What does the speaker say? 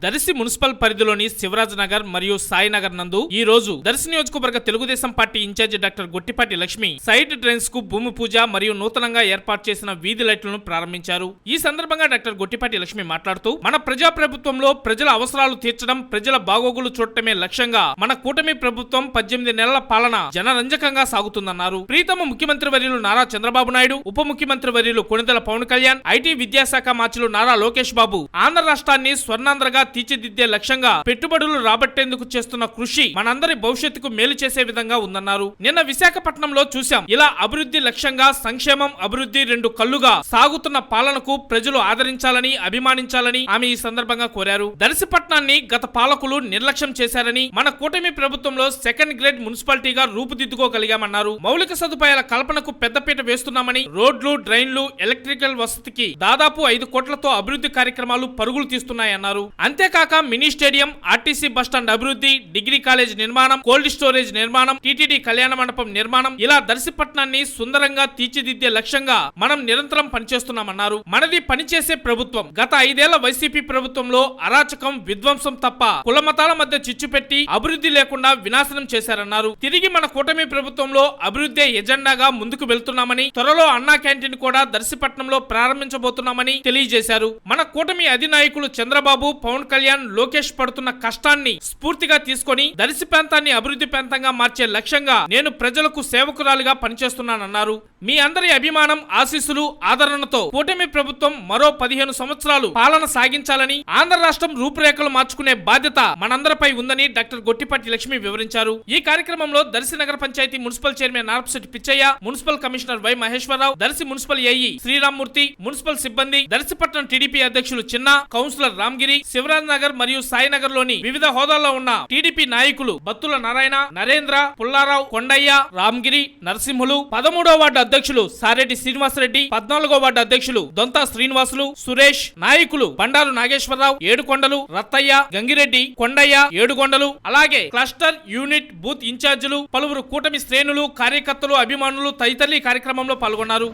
Darsi municipal పరిధిలోని శివరాజ్ నగర్ మరియు సాయి నగర్ నందు ఈ రోజు దర్శి నియోజకవర్గ Telugu Desam party incharge doctor Gottipati Lakshmi side drains కు భూమి పూజ మరియు నూతనంగా ఏర్పాటు చేసిన వీధి లైట్లను ప్రారంభించారు. ఈ సందర్భంగా డాక్టర్ గొట్టిపాటి లక్ష్మి మాట్లాడుతూ మన ప్రజా ప్రభుత్వంలో ప్రజల అవసరాలు తీర్చడం, ప్రజల బాగోగులు చూడటమే లక్ష్యంగా మన కూటమి ప్రభుత్వం 18 నెలల పాలన జనరంజకంగా సాగుతుందన్నారు. ప్రీతమ ముఖ్యమంత్రి వర్యులు నారా చంద్రబాబు నాయుడు, ఉప ముఖ్యమంత్రి వర్యులు కొణిదెల పవన్ కళ్యాణ్, ఐటీ విద్యాశాఖ మార్చులు నారా లోకేష్ బాబు ఆంధ్ర రాష్ట్రాన్ని స్వర్ణాంధ్రగా తీర్చిదిద్దే లక్ష్యంగా పెట్టుబడులు రాబట్టేందుకు చేస్తున్న కృషి మనందరి భవిష్యత్తుకు మేలు చేసే విధంగా ఉందన్నారు. నిన్న విశాఖపట్నంలో చూశాం. ఇలా అభివృద్ధి లక్ష్యంగా సంక్షేమం, అభివృద్ధి రెండు కళ్ళుగా సాగుతున్న పాలనకు ప్రజలు ఆదరించాలని, అభిమానించాలని ఆమె ఈ సందర్భంగా కోరారు. దర్శిపట్నాన్ని గత పాలకులు నిర్లక్ష్యం చేశారని, మన కూటమి ప్రభుత్వంలో సెకండ్ గ్రేడ్ మున్సిపాలిటీగా రూపుదిద్దుకోగలిగామన్నారు. మౌలిక సదుపాయాల కల్పనకు పెద్దపీట వేస్తున్నామని, రోడ్లు, డ్రైన్లు, ఎలక్ట్రికల్ వసతికి దాదాపు 5 కోట్లతో అభివృద్ధి కార్యక్రమాలు పరుగులు తీస్తున్నాయన్నారు. అంతేకాక మినీ స్టేడియం, ఆర్టీసీ బస్టాండ్ అభివృద్ధి, డిగ్రీ కాలేజ్ నిర్మాణం, కోల్డ్ స్టోరేజ్ నిర్మాణం, టీటీడీ కళ్యాణ మండపం నిర్మాణం, ఇలా దర్శిపట్నాన్ని సుందరంగా తీర్చిదిద్దే లక్ష్యంగా మనం నిరంతరం పనిచేస్తున్నామన్నారు. మనది పనిచేసే ప్రభుత్వం. గత 5 ఏళ్ల వైసీపీ ప్రభుత్వంలో అరాచకం, విధ్వంసం తప్ప కులమతాల మధ్య చిచ్చు పెట్టి అభివృద్ధి లేకుండా వినాశనం చేశారన్నారు. తిరిగి మన కూటమి ప్రభుత్వంలో అభివృద్ధి ఎజెండాగా ముందుకు వెళ్తున్నామని, త్వరలో అన్నా క్యాంటీన్ కూడా దర్శిపట్నంలో ప్రారంభించబోతున్నామని తెలియజేశారు. మన కూటమి అధినాయకులు చంద్రబాబు, పవన్ కళ్యాణ్, లోకేష్ పడుతున్న కష్టాన్ని స్ఫూర్తిగా తీసుకొని దర్శి ప్రాంతాన్ని అభివృద్ధి ప్రాంతంగా మార్చే లక్ష్యంగా నేను ప్రజలకు సేవకురాలిగా పనిచేస్తున్నానన్నారు. మీ అందరి అభిమానం, ఆశీస్సులు, ఆదరణతో కూటమి ప్రభుత్వం మరో 15 సంవత్సరాలు పాలన సాగించాలని, ఆంధ్ర రాష్ట్రం రూపురేఖలు మార్చుకునే బాధ్యత మనందరిపై ఉందని డాక్టర్ గొట్టిపాటి లక్ష్మి వివరించారు. ఈ కార్యక్రమంలో దర్శి నగర panchayat municipal chairman Narapasetti Pichaiah, municipal commissioner Y Maheswara Rao, Darsi municipal AE Srirammurthy, municipal సిబ్బంది, దర్శిపట్నం టీడీపీ అధ్యక్షులు చిన్న, కౌన్సిలర్ రామ్గిరి, శివరాజ్ నగర్ మరియు సాయి నగర్ లోని వివిధ హోదాల్లో ఉన్న టీడీపీ నాయకులు బత్తుల నారాయణ, నరేంద్ర, పుల్లారావు, కొండయ్య, రామ్గిరి, నరసింహులు, 13వ వార్డు అధ్యక్షులు సారెడ్డి శ్రీనివాసరెడ్డి, 14వ వార్డు అధ్యక్షులు దొంతా శ్రీనివాసులు, సురేష్, నాయకులు బండారు నాగేశ్వరరావు, ఏడుకొండలు, రత్తయ్య, గంగిరెడ్డి, కొండయ్య, ఏడుగొండలు, అలాగే క్లస్టర్, యూనిట్, బూత్ ఇన్ఛార్జీలు, పలువురు కూటమి శ్రేణులు, కార్యకర్తలు, అభిమానులు తదితరులు ఈ కార్యక్రమంలో పాల్గొన్నారు.